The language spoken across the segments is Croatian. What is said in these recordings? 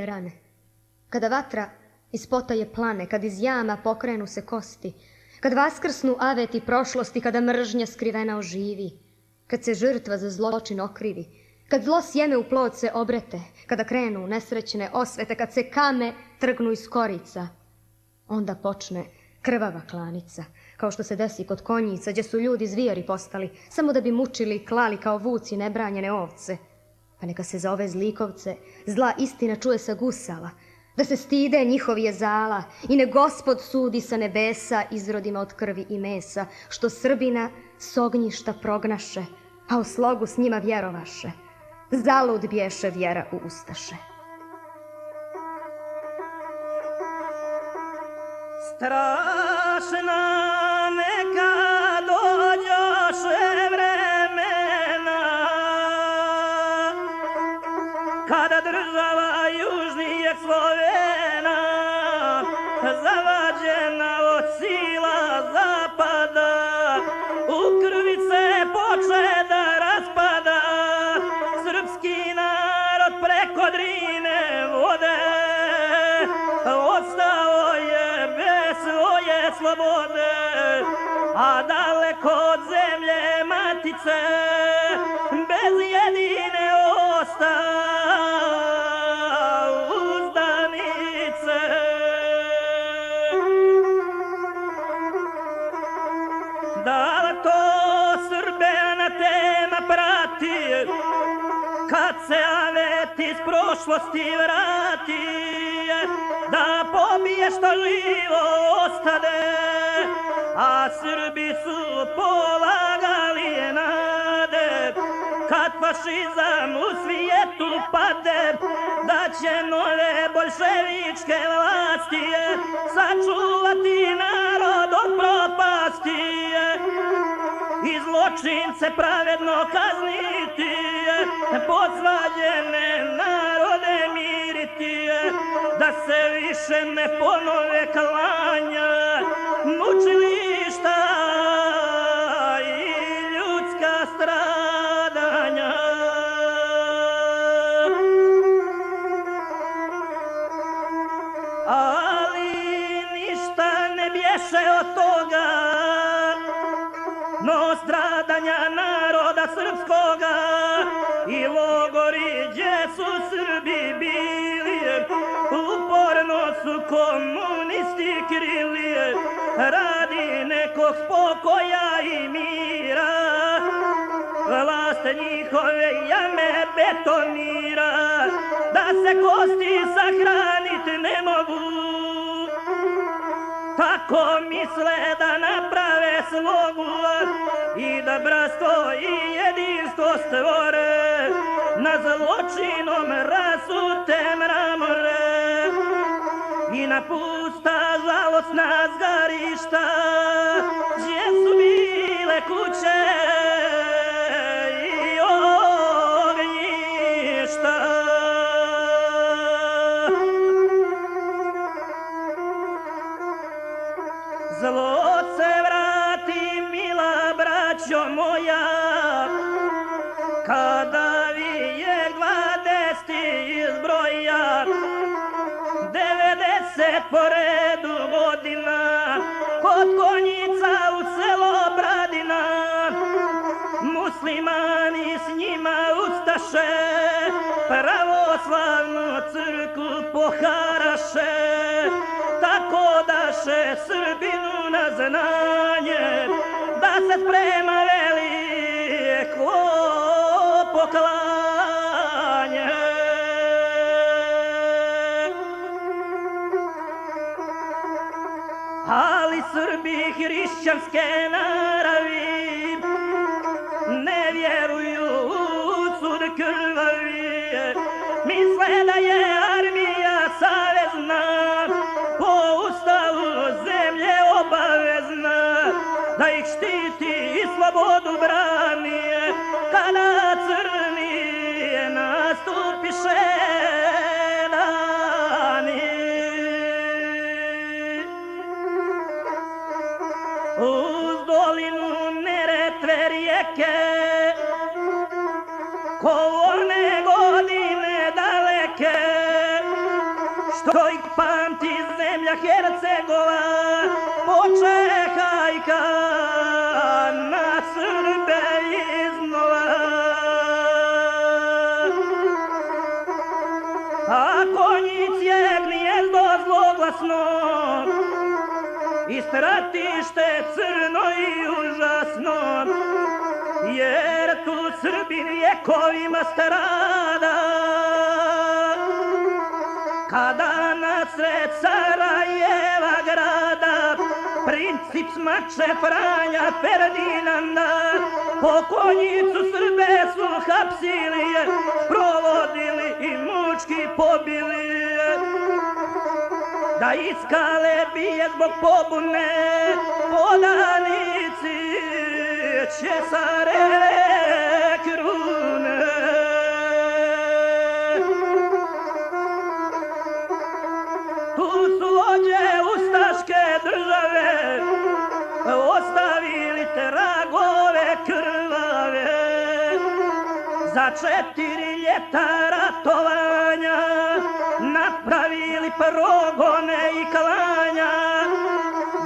rane. Kada vatra iz potaje plane, kad iz jama pokrenu se kosti, kad vaskrsnu aveti prošlosti, kada mržnja skrivena oživi, kad se žrtva za zločin okrivi, kad zlo sjeme u plod se obrete, kada krenu nesrećne osvete, kad se kame trgnu iz korica, onda počne krvava klanica, kao što se desi kod konjica, gdje su ljudi zvijeri postali, samo da bi mučili i klali kao vuci nebranjene ovce. Pa neka se za ove zlikovce zla istina čuje sa gusala, da se stide njihovi jezala i ne Gospod sudi sa nebesa izrodima od krvi i mesa, što Srbina s ognjišta prognaše, a u slogu s njima vjerovaše. Zalud bješe vjera u ustaše. Strašna neka dođoše vremena, kada država južnijeg Slovena, zavađena od sila zapada, u krvi se poče da raspada, srpski narod preko Drine vode, ostao je bez svoje slobode, a daleko od zemlje matice, bez jedine ostao uzdanice. Da li to Srbe anatema prati, kad se avet iz prošlosti vrati, da pobije što živo ostade, a Srbi su polagali nade, kad fašizam u svijetu pade, da će nove boljševičke vlasti sačuvati narod od propasti i zločince pravedno kazniti, podsvađene narode miriti, da se više ne ponove klanja, mučilišta i ljudska stradanja. Ali ništa ne bješe od toga, no stradanja naroda srpskoga i logori gdje su Srbi bili, uporno su komunisti krili, radi nekog spokoja i mira, vlast njihove jame betonira, da se kosti sahranit ne mogu. Tako misle da naprave slogu i da bratstvo i jedinstvo stvore, na zločinom rasute mramore i na pusta žalostna zgarišta, gdje su bile kuće i ognjišta. Zlo se vrati, mila braćo moja, kada vijek 20 izbroja, 90 po redu godina, kod konjica u selo Bradina, muslimani s njima ustaše, pravoslavnu crkvu poharaše, tako daše Srbinu na znanje, da se sprema veliko poklanje. Ali Srbi hrišćanske naravi ne vjeruju u sud krvavi, misle da je armija savezna, po ustavu zemlje obavezna, da ih štiti i slobodu brani, kada crni nastupiše dani. Uz dolinu Neretve rijeke, ko one godine daleke, što ih pamti zemlja Hercegova, počekajka na Srbe iznova. A konjic je gnijezdo zloglasno i stratište crno i užasno, jer tu Srbi vjekovima strada. Kada nasred Sarajeva grada princip smače Franja Ferdinanda, po konjicu Srbe su hapsili, provodili i mučki pobili. Da iskale bije zbog pobune, podanici Cesareve krune. Tu su vođe ustaške države ostavili tragove krvave. Za 4 ljeta ratovanja napravili progone i klanja,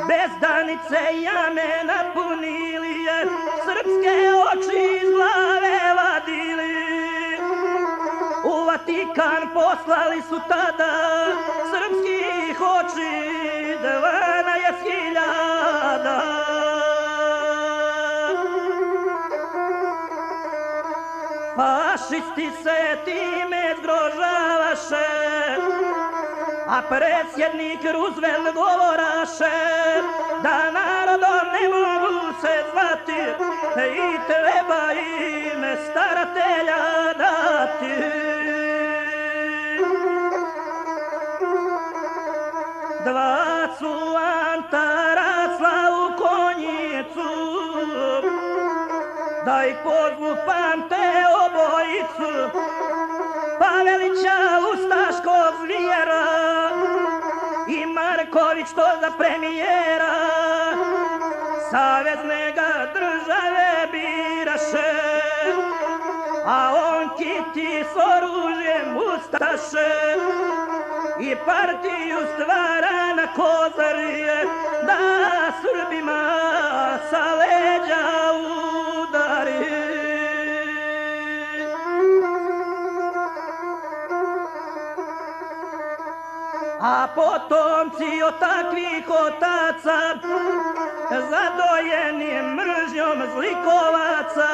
bezdanice jame napunili, srpske oči iz glave vadili. U Vatikan poslali su tada srpskih oči 12.000. Fašisti se time zgrožavaše, a predsjednik Roosevelt govoraše da narodom ne mogu se zvati i treba im staratelja dati. Dva su anta rasla u konjicu, da ih pozvu pamte obojicu, Pavelića ustaškog zvijera i Marković to za premijera. Savezne ga države biraše, a on kiti s oružjem ustaše i partiju stvara na kozarije, da Srbima sa leđa udari. A potomci od takvih otaca, zadojeni mržnjom zlikovaca,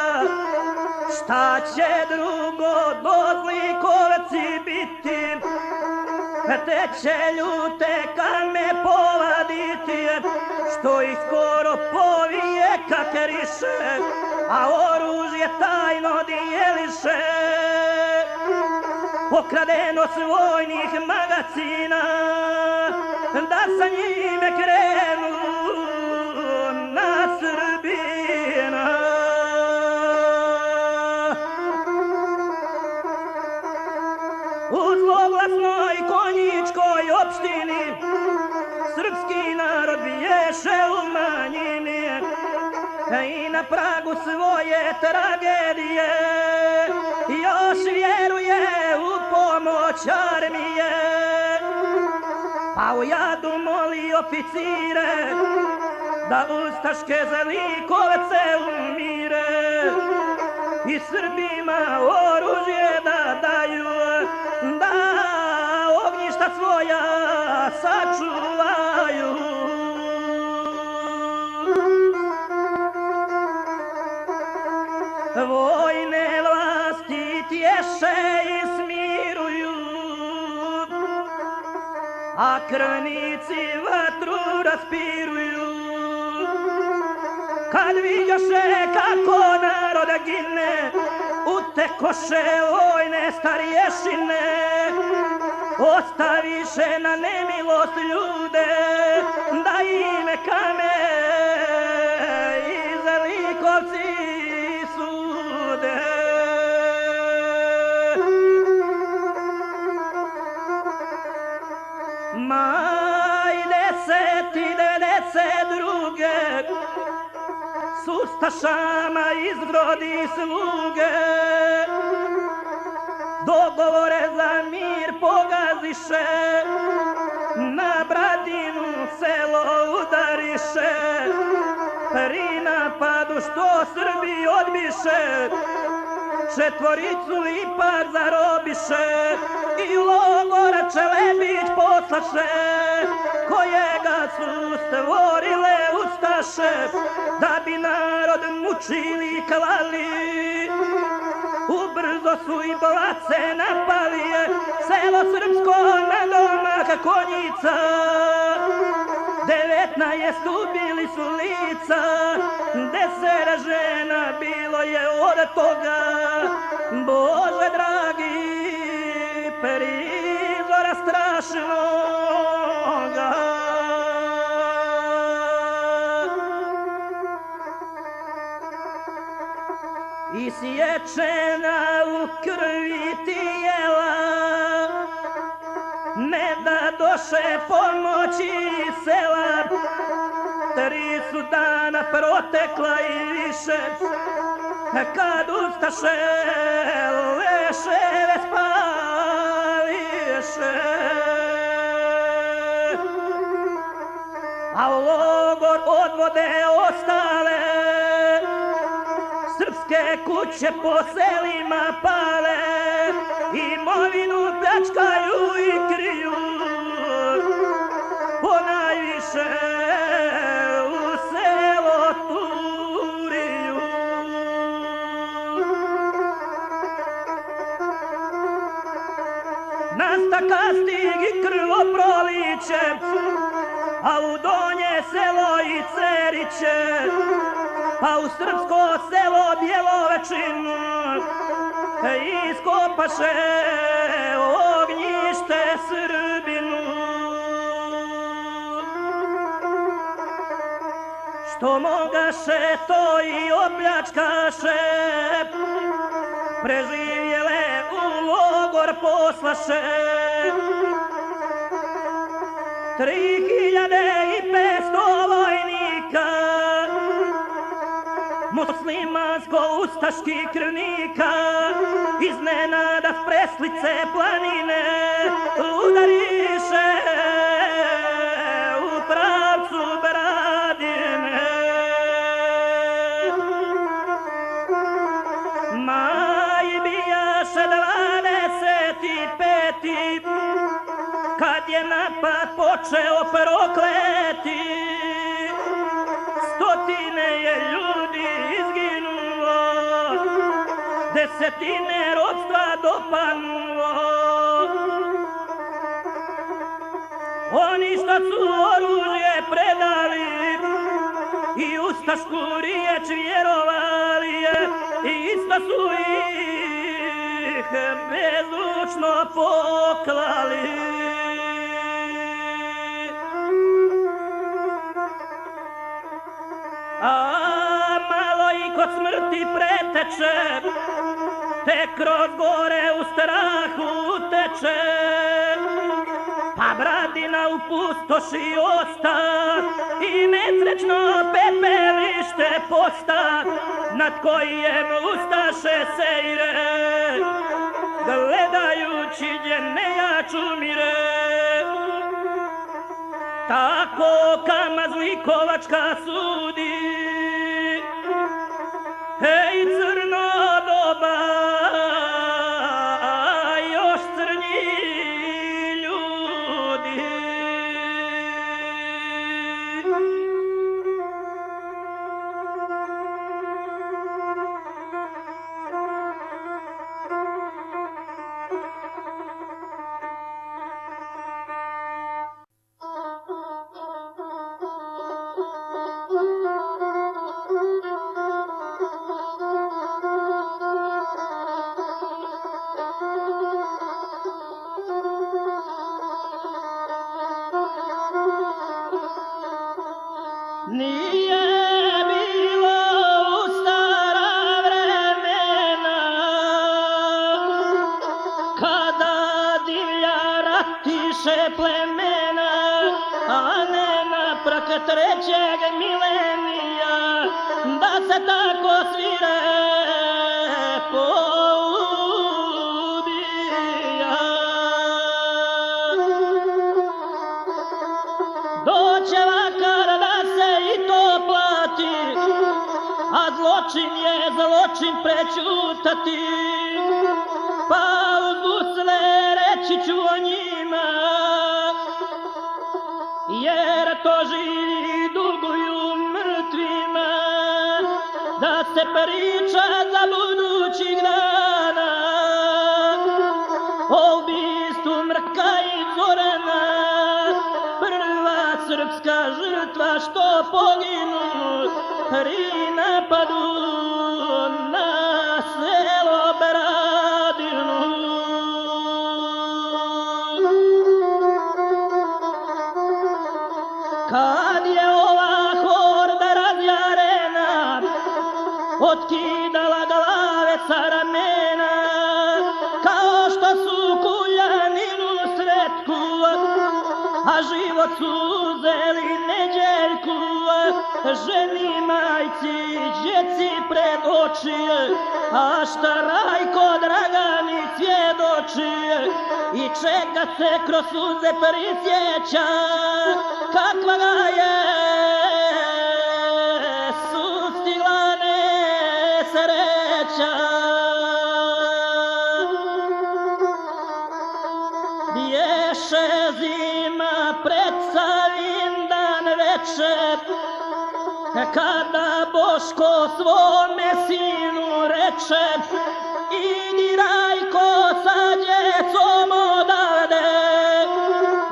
šta će drugo do zlikovci biti, te će ljute kame povaditi, što ih skoro povije kakeriše, a oružje tajno dijeliše. Pokradenost vojnih magacina, da sa njime krenu na Srbina. U zloglasnoj konjičkoj opštini srpski narod biješe u manjini i na pragu svoje tragedije još vjeruje u pomoć armije. Pa u jadu moli oficire da ustaške zlikovce umire i Srbima oružje da daju, da ognjišta svoja sačuvaju. Vojne vlasti tješe i smiruju, a krvnici vatru raspiruju. Kad vidjaše kako narod gine, utekoše vojne starješine, ostaviše na nemilost ljude, da ime kame i zlikovci sude. Maj 10.92. s ustašama izrodi sluge, dogovore za mir pogaziše, na Bradinu selo udariše, pri napadu što Srbi odbiše, četvoricu ipak zarobiše i u logora Čelebić poslaše, kojega su stvorile ustaše, da bi narod mučili i klali. Ubrzo su i Blace napali, selo srpsko nadomak Konjica, 19 ubili su lica, 10 žena bilo je od toga. Bože dragi, prizora strašnoga. Isječena u krvi tijela, ne da doše pomoći sela, 3 su dana protekla i više, kad ustaše leševe spališe, a u logor odvode ostale, srpske kuće po selima pale, imovinu pljačkaju i kriju, ponajviše u selo turiju. Nasta kastig i krvoproliće, a u donje selo i Ceriće, pa u srpsko selo Bjelovečinu iskopaše ognjište Srbinu. Što mogaše to i opljačkaše, preživjele u logor poslaše. 3500 vojnika, muslimansko-ustaških krvnika, iznenada s Preslice planine udariše u pravcu Bradine. Maj bijaše 25. kad je napad počeo prokleti, stotine je ljudi izginulo, desetine ropstva dopanulo. Oni što su oružje predali i ustašku riječ vjerovali, i isto su ih bezdušno poklali. A malo i kod smrti preteče, te kroz gore u strahu teče, pa Bradina u pustoši osta i nesrećno pepelište posta, nad kojem ustaše sejre, gledajući Djeneja čumire. Tako Kamazlikovačka sudi, hej crno doba, još crnji ljudi. Nije bilo u stara vremena, kada divlja ratiše plemena, a ne naprek trećeg milenija, da se tako svirepo ubi. zločin je zločin prećutati, pa uzbud sve reći ću o njima, jer to živi duguju mrtvima, da se priča za budućih dana, o ubistvu Mrka i Zorana, prva srpska žrtva što poginu pri napadu na selo Bradinu. Kad je ova horda razjarena otkidala glave sa ramena, kao što su kuljaninu sretku, a život su uzeli Neđeljku, ženi, majci, djeci pred oči, a šta Rajko Dragani svjedoči, i čeka se kroz suze prisjeća, kakva ga je sustigla nesreća. Bješe zima pred Savindan večer, kada Boško svome sinu reče, idi Rajko sa djecom odavde,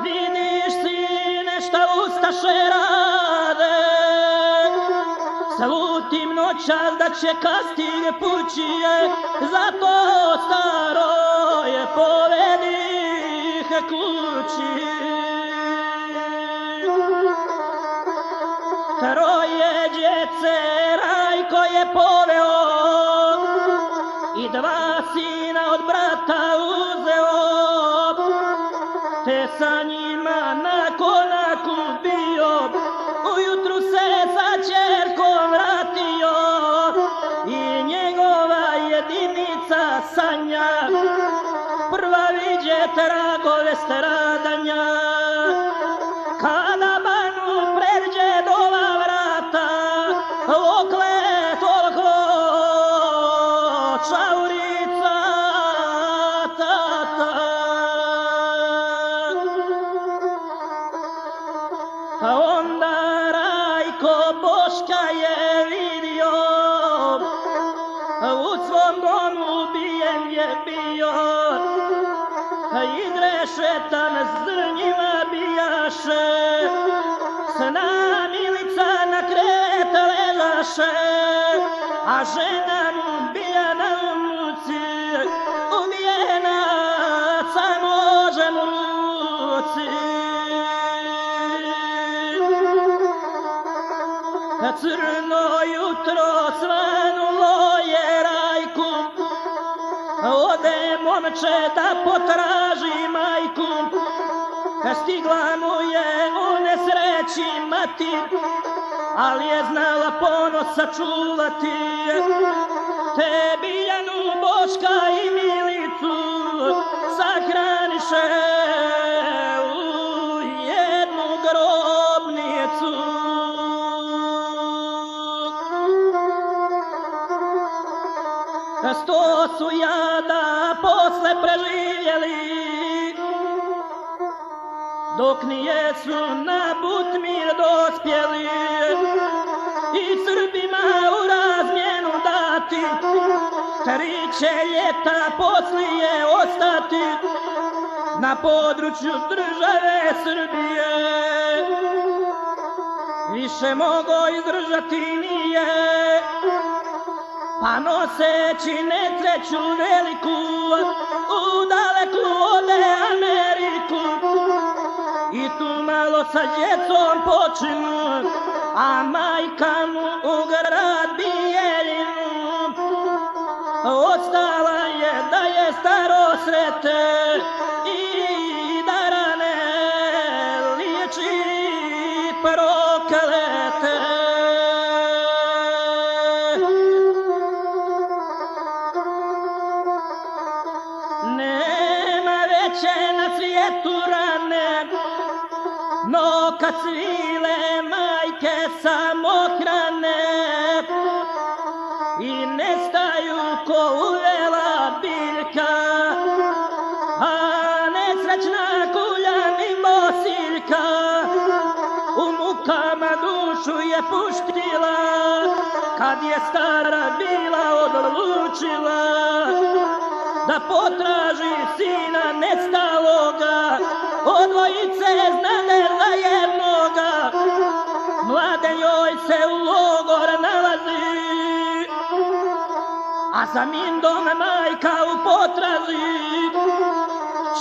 vidiš sine šta ustaše rade, slutim noćas da će kastig pući, zato staro je povedih kući. Troje djece Rajko je poveo i dva sina od brata uzeo, te sa njima na konaku bio, ujutru se sa ćerkom vratio i njegova jedinica Sanja prva viđe tragove stradanja. Kada Banu pređe do ova vrata, okle toliko čaurica tata. A onda Rajko Boška je vidio, u svom domu ubijen je bio, Idrešetan zrnjima bijaše, sna Milica na kreta ležaše, a žena mu bija na muci, ubijena sa nožem u ruci. Crno jutro svanulo je Rajku, ode momče da potraži majku, stigla mu je u nesreći mati, ali je znala ponos sačuvati, te Biljanu, Boška i Milicu sahraniše u jednu grobnicu. Sto su jada posle preživjeli, dok nijesu na Butmir dospjeli, i Srbima u razmjenu dati, 3 će ljeta poslije ostati na području države Srbije. Više mogo izdržati nije, pa noseći nesreću veliku, u daleku ode Ameriku, i tu malo sa djecom počinu, a majka mu u grad Bijeljinu. Ostala je da je staro srete i da rane liječi proklete. Nema veće na svijetu rane, no kad svile majke samohrane, dušu je puštila, kad je stara bila odlučila da potraži sina nestaloga, od dvojice znade za jednoga, mlade joj se u logor nalazi, a za mindom majka u potrazi,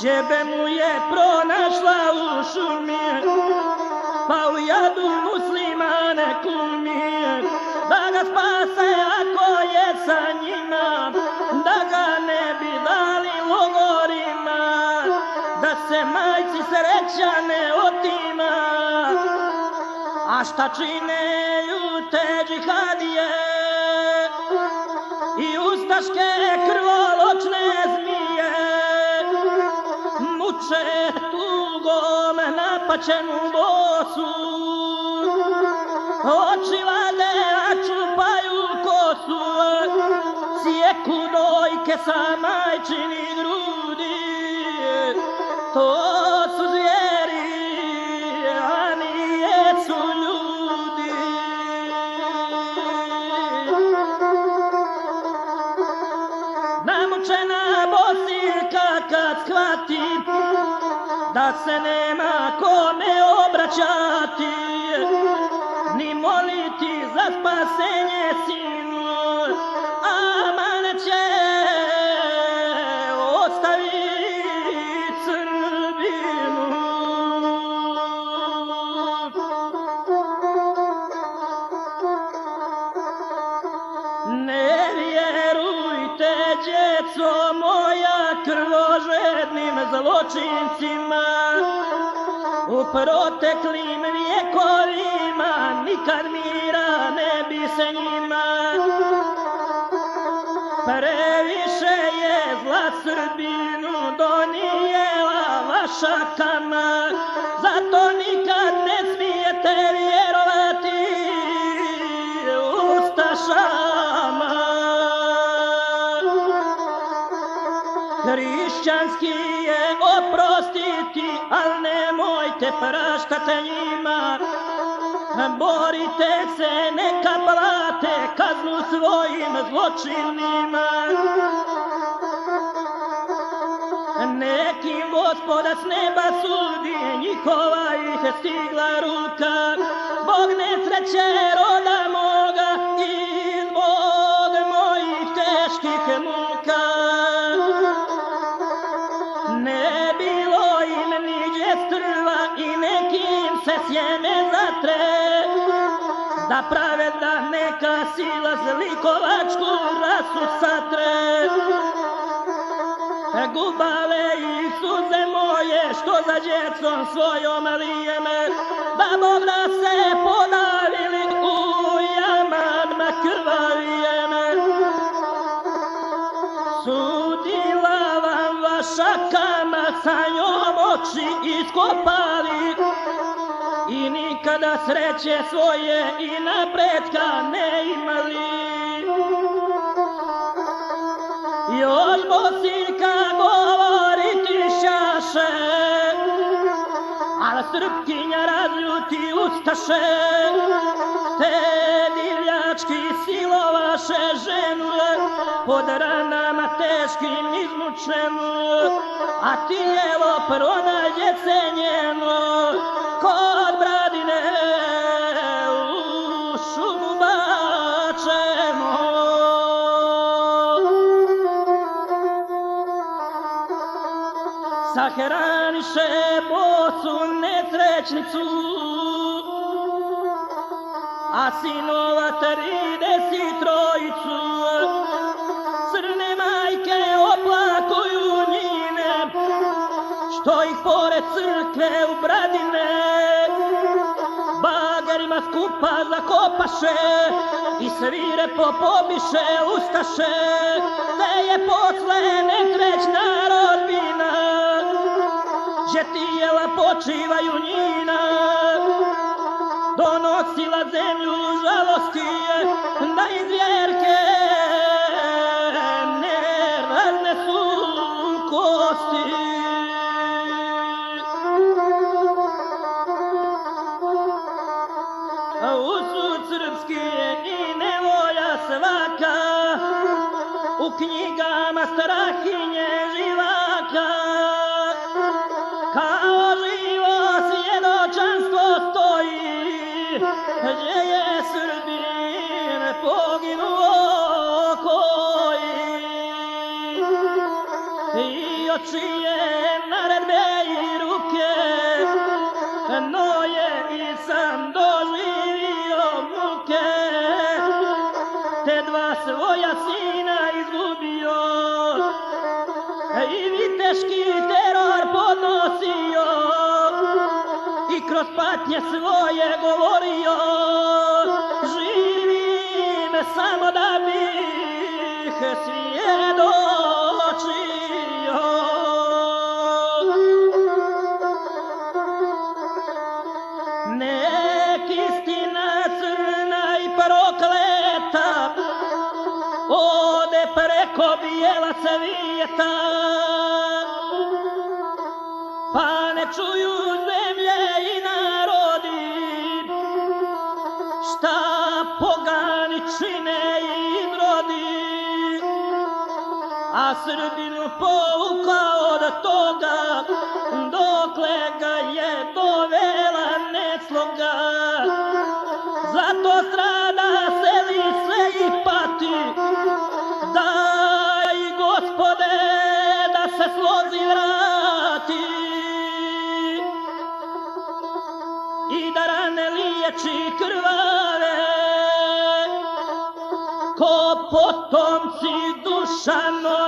ćebe mu je pronašla u šumi, pa u jadu muslimane kumi, da ga spase ako je sa njima, da ga ne bi dali logorima, da se majci sreća ne otima. A šta čineju te džihadije i ustaške krvoločne zmije, muče tugom napačenu bosu, oči vade, a čupaju kosu, sjeku dojke sa majčini grudi, to su zvijeri, a nijesu ljudi. Namučena bosirka kad shvati da se nema kome obraćati, ni moliti za spasenje sinu, aman će ostaviti Srbinu. Ne vjerujte, djeco moja, krvožednim zločincima, u proteklim vjekovima nikad mira ne bi se njima. Previše je zla Srbinu donijela vaša kama, zato nikad ne smijete vjerovati ustašama. Hrišćanski je oprostiti, al nemojte praštati njima. Borite se, neka plate kaznu svojim zločinima. Nekim Gospoda s neba sudi, njihova ih stigla ruka. Bog nesreće roda moga i zbog mojih teških muka. Ne bilo im niđe strva i nekim se sjeme zatre, da pravedna neka sila zlikovačku rasu satre. Gubale ih suze moje, što za djecom svojom lijeme, da Bog da se podavili u jamama krvavijeme. Sudila vam vaša kama, sa njom oči iskopali, i nikada sreće svoje i napretka ne imali. Još bosirka govoriti šaše, al Srpkinja razljuti ustaše, te divljački silovaše ženu, pod ranama teškim izmučenu, a tijelo pronađe se njeno kod Bradine u šumu bačeno. Sahraniše bosu nesrećnicu, a sinova 33, crne majke oplakuju njine, što ih pored crkve u Bradine bagerima skupa zakopaše i svirepo pobiše ustaše, te je posle nesrećna rodbina, gdje tijela počivaju njina, donosila zemlju žalosti, da iz vjerke ne raznesu kosti. a živo svjedočanstvo stoji, gdje je Srbin poginuo koji. I od čije naredbe i ruke, no je i sam doživio muke, te dva svoja sina izgubio i viteški teror podnosio i kroz patnje svoje govorio, živim samo da bih svjedočio. Nek istina crna i prokleta ode preko bijela svijeta, pa ne čuju zemlje i narodi šta pogani čine i izrodi, a Srbinu povukao od toga dokle ga je dovela nesloga. Zato strada, seli sve i pati, daj Gospode da se slozi vrati i da rane liječi krvave ko potomci Dušanove.